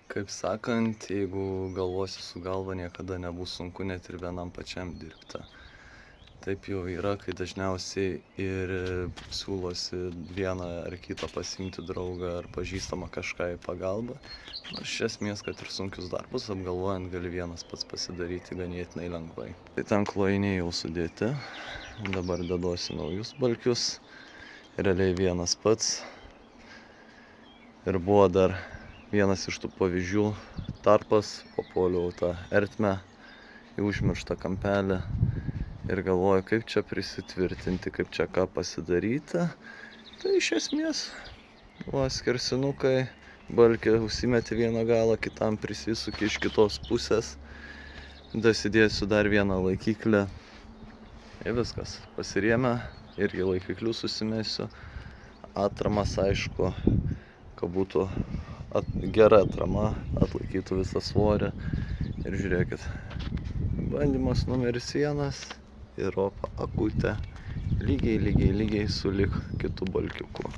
Kaip sakant, jeigu galvosi su galva, niekada nebus sunku net ir vienam pačiam dirbti. Taip jau yra, kai dažniausiai ir siūlosi vieną ar kitą pasiimti draugą ar pažįstamą kažką į pagalbą. Nors iš esmės, kad ir sunkius darbus apgalvojant, gali vienas pats pasidaryti ganėtinai lengvai. Tai ten klojiniai jau sudėti, dabar deduosi naujus balkius, realiai vienas pats. Ir buvo dar vienas iš tų pavyzdžių tarpas, papuoliau tą ertmę į užmirštą kampelį ir galvoju, kaip čia prisitvirtinti, kaip čia ką pasidaryti. Tai iš esmės, skersinukai, balkė užsimeti vieną galą, kitam prisisuki iš kitos pusės, dasidėsiu dar vieną laikiklį ir viskas, pasirėmę, irgi laikiklius susimesiu, atramas aišku, kad būtų gera atrama, atlaikytų visą svorį. Ir žiūrėkit, bandymas numeris 1 ir akutė lygiai sulig kitu balkiuku.